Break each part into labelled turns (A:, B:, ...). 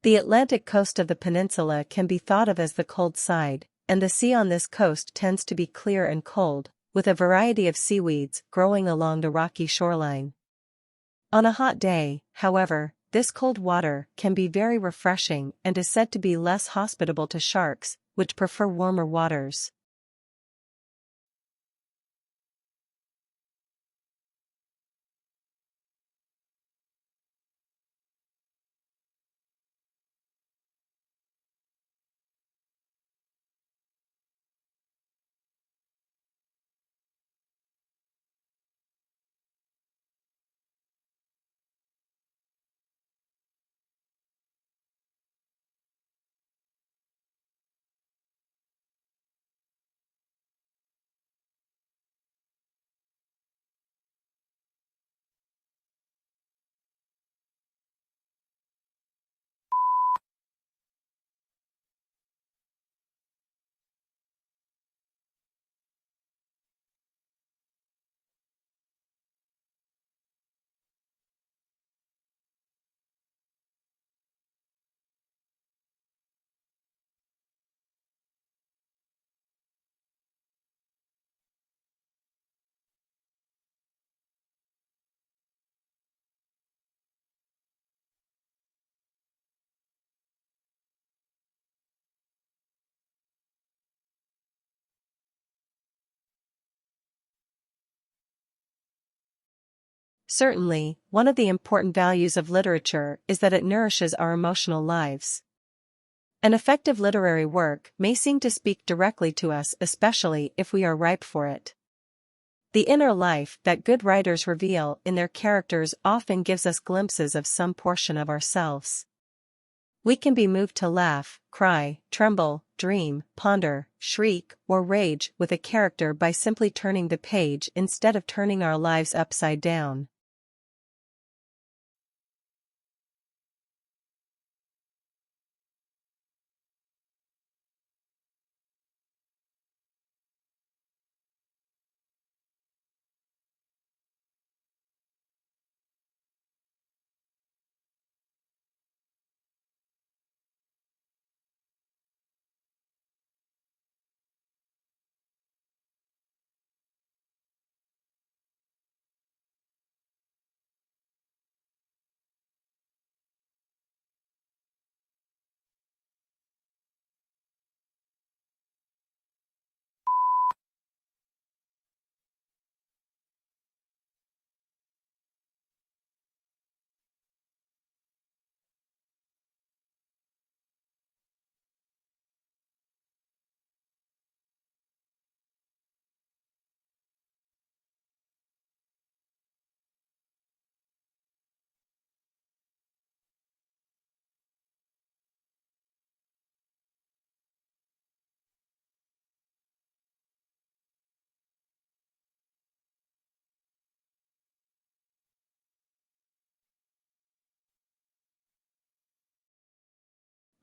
A: The Atlantic coast of the peninsula can be thought of as the cold side, and the sea on this coast tends to be clear and cold, with a variety of seaweeds growing along the rocky shoreline. On a hot day, however, this cold water can be very refreshing and is said to be less hospitable to sharks, which prefer warmer waters. Certainly, one of the important values of literature is that it nourishes our emotional lives. An effective literary work may seem to speak directly to us, especially if we are ripe for it. The inner life that good writers reveal in their characters often gives us glimpses of some portion of ourselves. We can be moved to laugh, cry, tremble, dream, ponder, shriek, or rage with a character by simply turning the page instead of turning our lives upside down.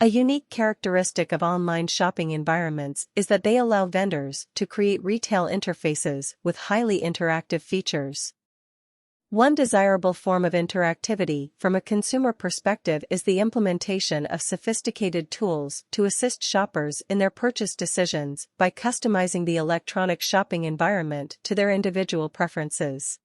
A: A unique characteristic of online shopping environments is that they allow vendors to create retail interfaces with highly interactive features. One desirable form of interactivity from a consumer perspective is the implementation of sophisticated tools to assist shoppers in their purchase decisions by customizing the electronic shopping environment to their individual preferences.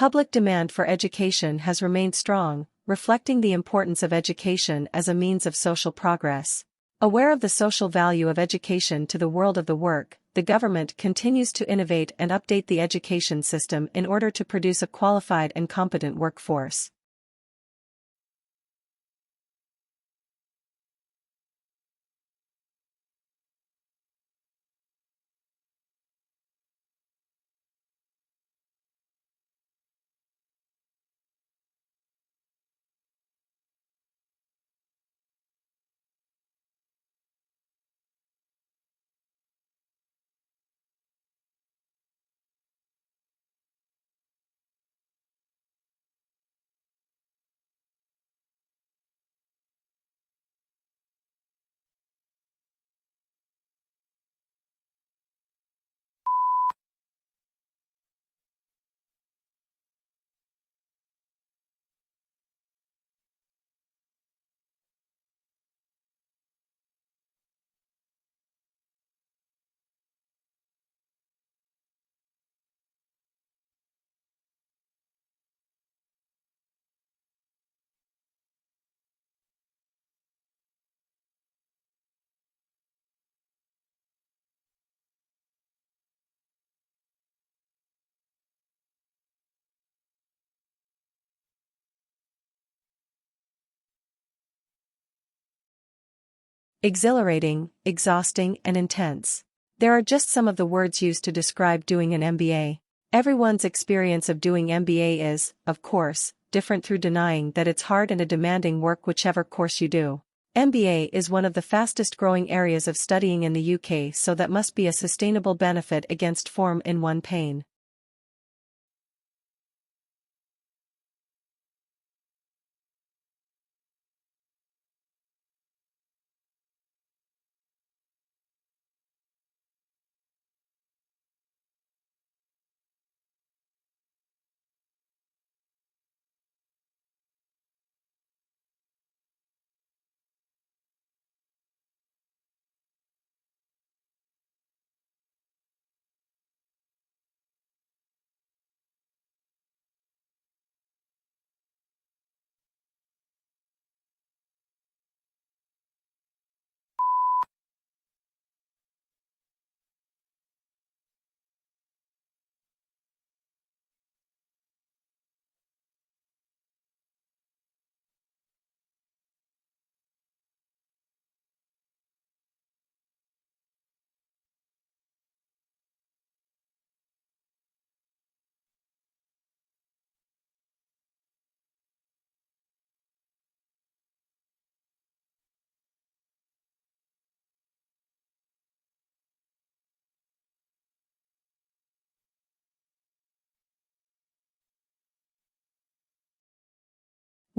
A: Public demand for education has remained strong, reflecting the importance of education as a means of social progress. Aware of the social value of education to the world of the work, the government continues to innovate and update the education system in order to produce a qualified and competent workforce. Exhilarating, exhausting, and intense. There are just some of the words used to describe doing an MBA. Everyone's experience of doing MBA is, of course, different through denying that it's hard and a demanding work whichever course you do. MBA is one of the fastest growing areas of studying in the UK, so that must be a sustainable benefit against form in one pain.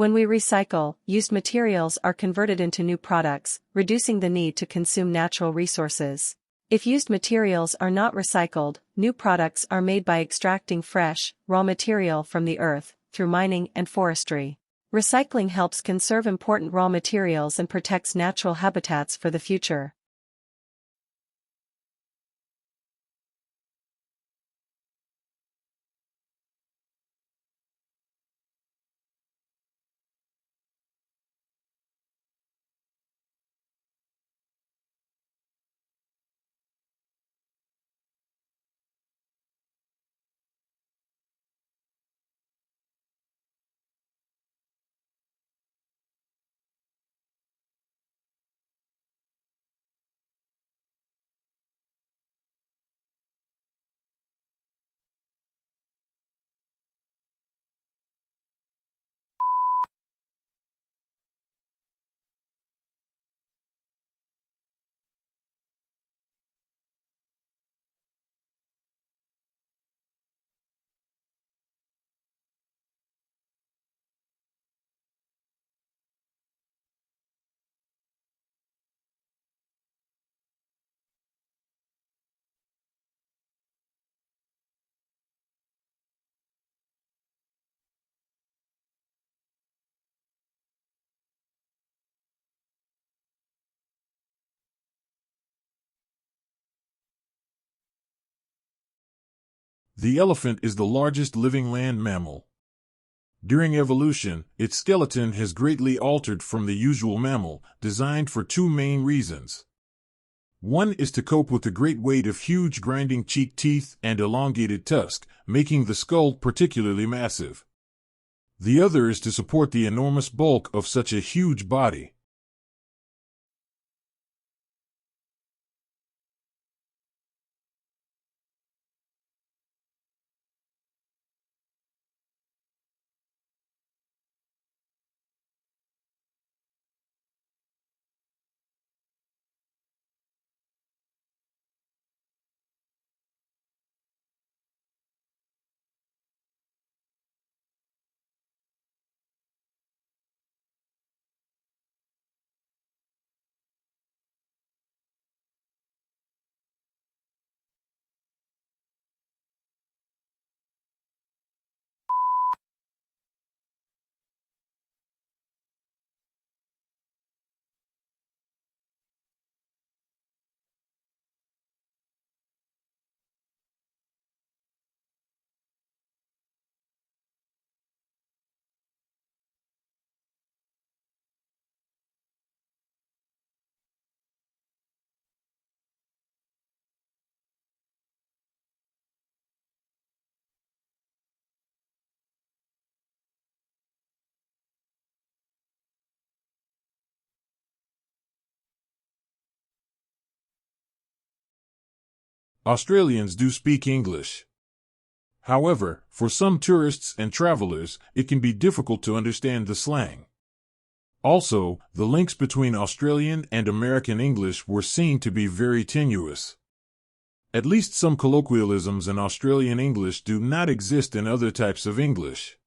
A: When we recycle, used materials are converted into new products, reducing the need to consume natural resources. If used materials are not recycled, new products are made by extracting fresh, raw material from the earth, through mining and forestry. Recycling helps conserve important raw materials and protects natural habitats for the future.
B: The elephant is the largest living land mammal. During evolution, its skeleton has greatly altered from the usual mammal, designed for two main reasons. One is to cope with the great weight of huge grinding cheek teeth and elongated tusk, making the skull particularly massive. The other is to support the enormous bulk of such a huge body. Australians do speak English. However, for some tourists and travelers, it can be difficult to understand the slang. Also, the links between Australian and American English were seen to be very tenuous. At least some colloquialisms in Australian English do not exist in other types of English.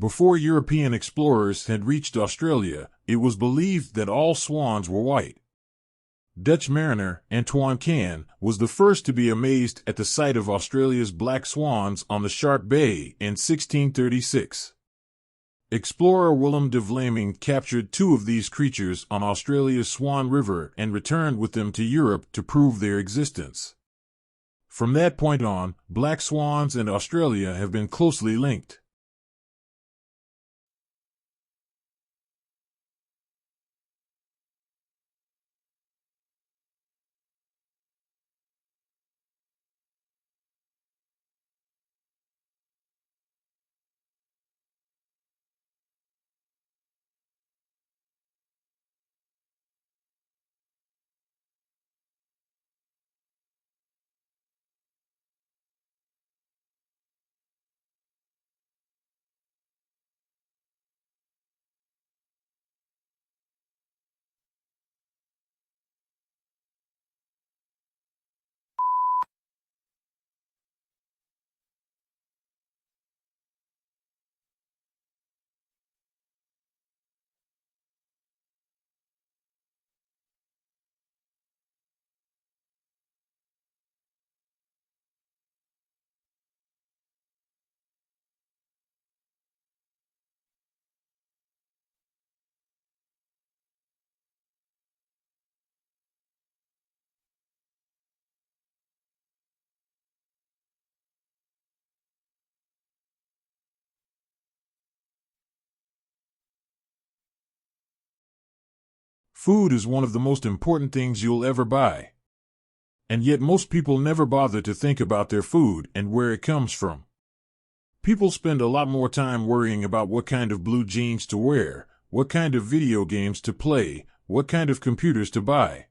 B: Before European explorers had reached Australia, it was believed that all swans were white. Dutch mariner Antoine Can was the first to be amazed at the sight of Australia's black swans on the Shark Bay in 1636. Explorer Willem de Vlaming captured two of these creatures on Australia's Swan River and returned with them to Europe to prove their existence. From that point on, black swans and Australia have been closely linked. Food is one of the most important things you'll ever buy. And yet most people never bother to think about their food and where it comes from. People spend a lot more time worrying about what kind of blue jeans to wear, what kind of video games to play, what kind of computers to buy.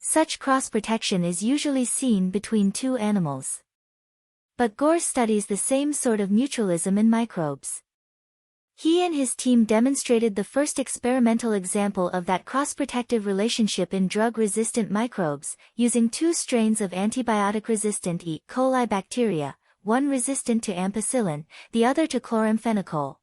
C: Such cross-protection is usually seen between two animals. But Gore studies the same sort of mutualism in microbes. He and his team demonstrated the first experimental example of that cross-protective relationship in drug-resistant microbes, using two strains of antibiotic-resistant E. coli bacteria, one resistant to ampicillin, the other to chloramphenicol.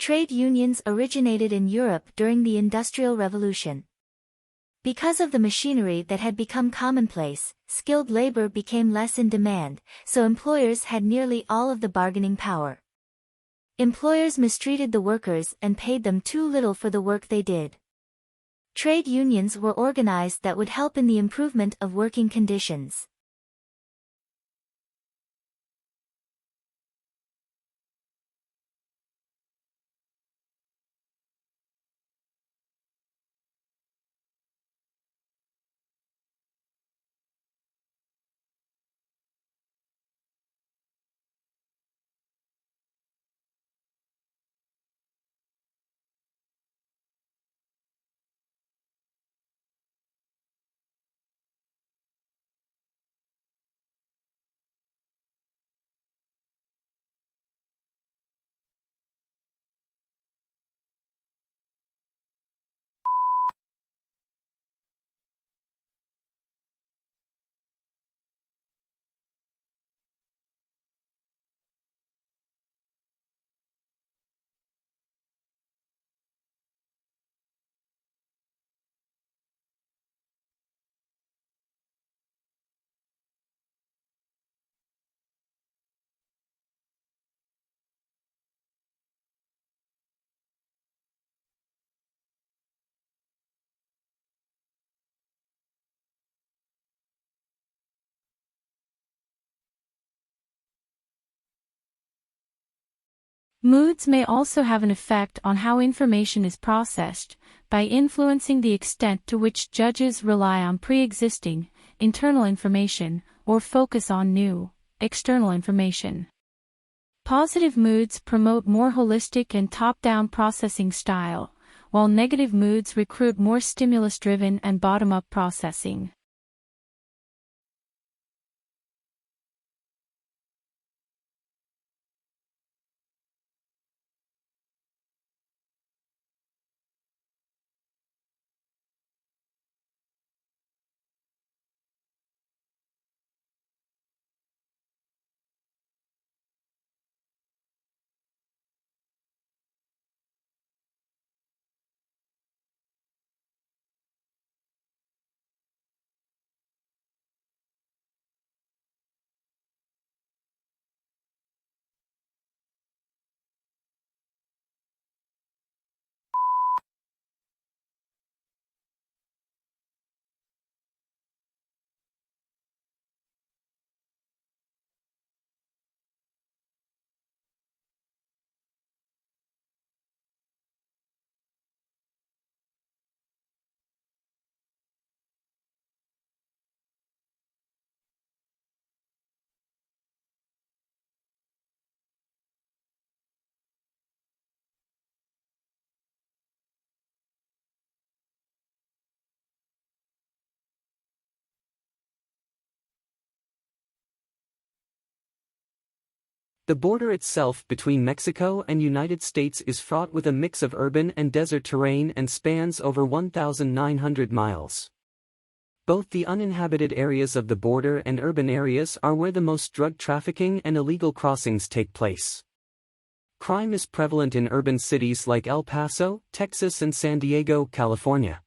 C: Trade unions originated in Europe during the Industrial Revolution. Because of the machinery that had become commonplace, skilled labor became less in demand, so employers had nearly all of the bargaining power. Employers mistreated the workers and paid them too little for the work they did. Trade unions were organized that would help in the improvement of working conditions.
D: Moods may also have an effect on how information is processed, by influencing the extent to which judges rely on pre-existing, internal information, or focus on new, external information. Positive moods promote more holistic and top-down processing style, while negative moods recruit more stimulus-driven and bottom-up processing.
E: The border itself between Mexico and United States is fraught with a mix of urban and desert terrain and spans over 1,900 miles. Both the uninhabited areas of the border and urban areas are where the most drug trafficking and illegal crossings take place. Crime is prevalent in urban cities like El Paso, Texas and San Diego, California.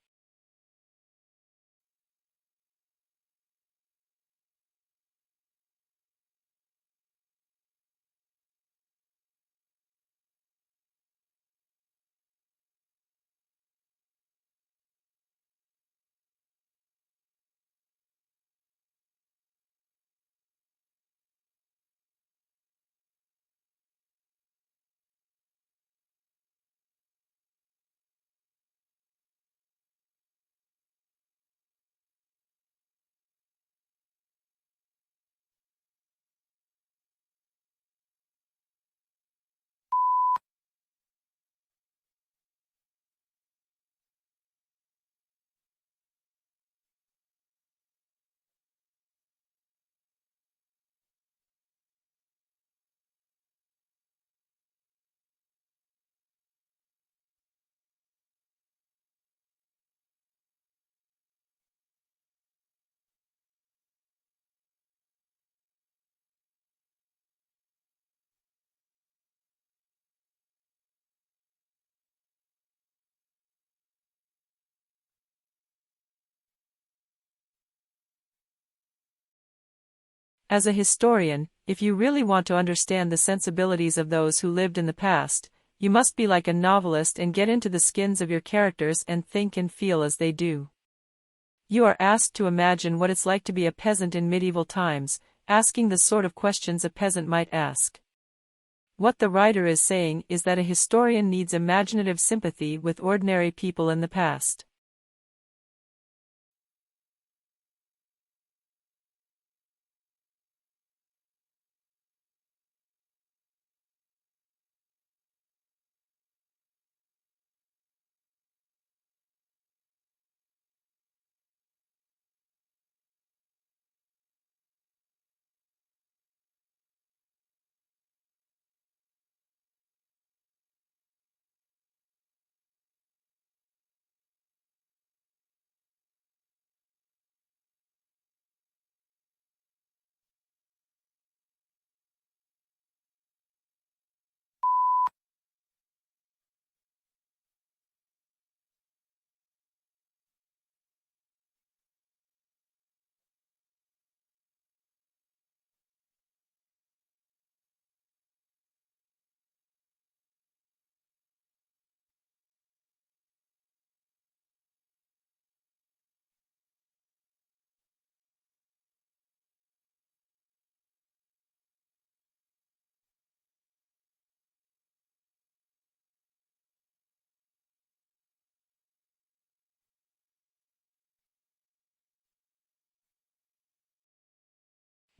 A: As a historian, if you really want to understand the sensibilities of those who lived in the past, you must be like a novelist and get into the skins of your characters and think and feel as they do. You are asked to imagine what it's like to be a peasant in medieval times, asking the sort of questions a peasant might ask. What the writer is saying is that a historian needs imaginative sympathy with ordinary people in the past.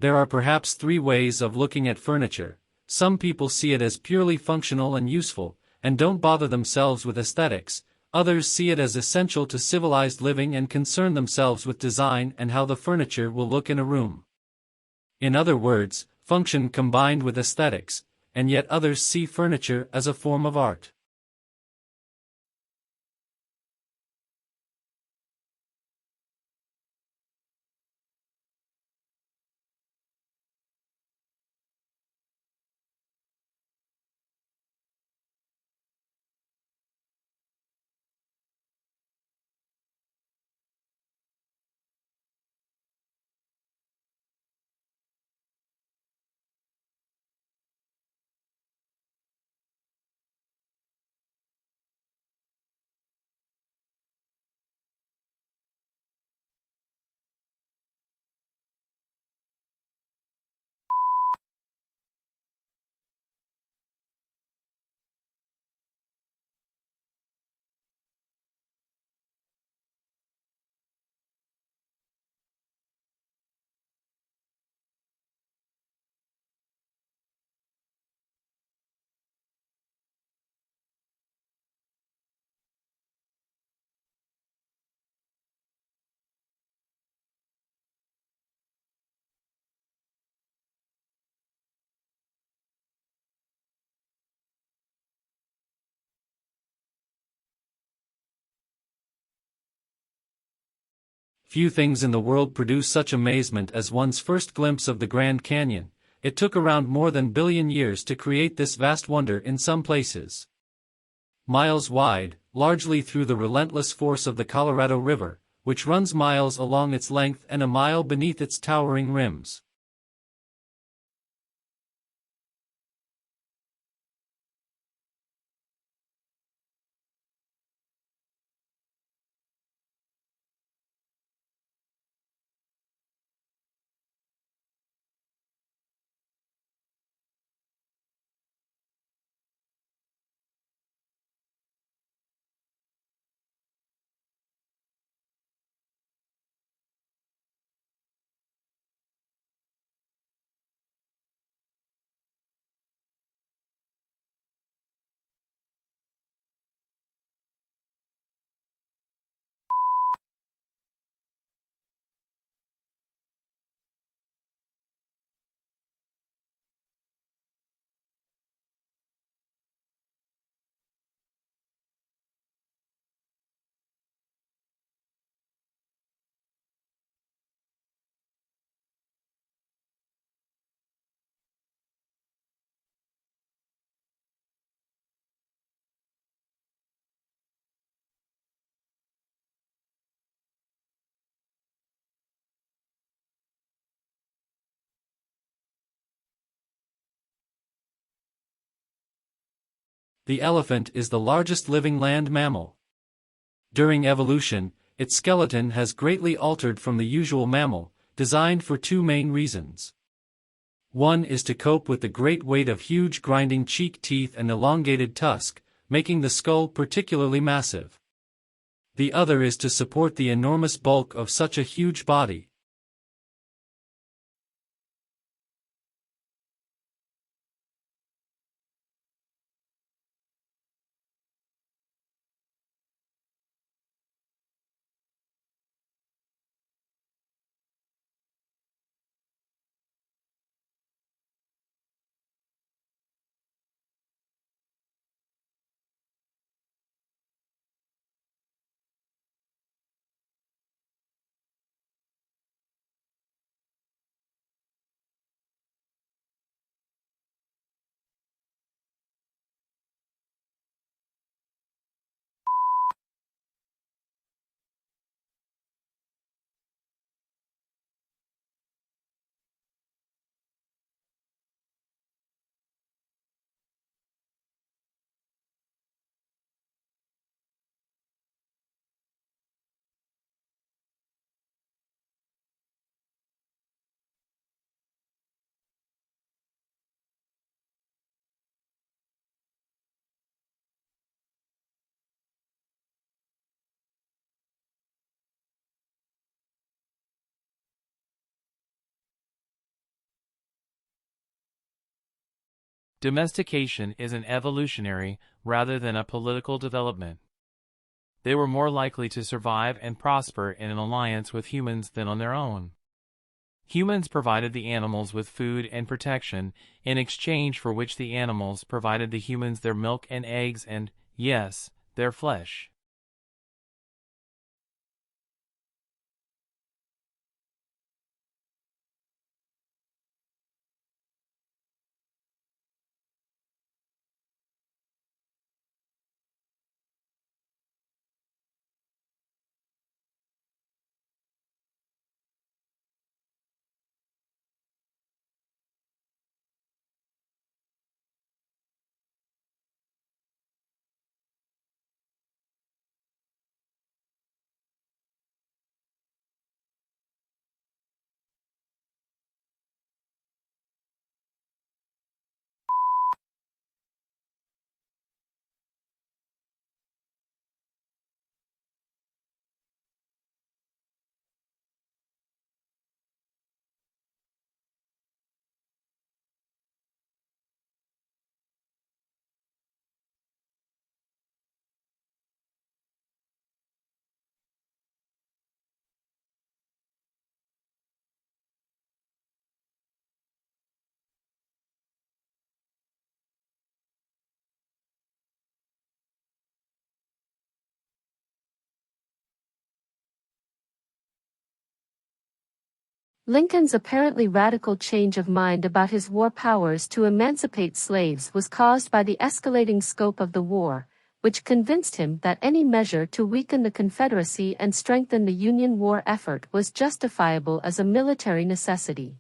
F: There are perhaps three ways of looking at furniture. Some people see it as purely functional and useful, and don't bother themselves with aesthetics. Others see it as essential to civilized living and concern themselves with design and how the furniture will look in a room. In other words, function combined with aesthetics, and yet others see furniture as a form of art. Few things in the world produce such amazement as one's first glimpse of the Grand Canyon. It took around more than billion years to create this vast wonder in some places. Miles wide, largely through the relentless force of the Colorado River, which runs miles along its length and a mile beneath its towering rims. The elephant is the largest living land mammal. During evolution, its skeleton has greatly altered from the usual mammal, designed for two main reasons. One is to cope with the great weight of huge grinding cheek teeth and elongated tusk, making the skull particularly massive. The other is to support the enormous bulk of such a huge body.
G: Domestication is an evolutionary rather than a political development. They were more likely to survive and prosper in an alliance with humans than on their own. Humans provided the animals with food and protection, in exchange for which the animals provided the humans their milk and eggs and, yes, their flesh.
H: Lincoln's apparently radical change of mind about his war powers to emancipate slaves was caused by the escalating scope of the war, which convinced him that any measure to weaken the Confederacy and strengthen the Union war effort was justifiable as a military necessity.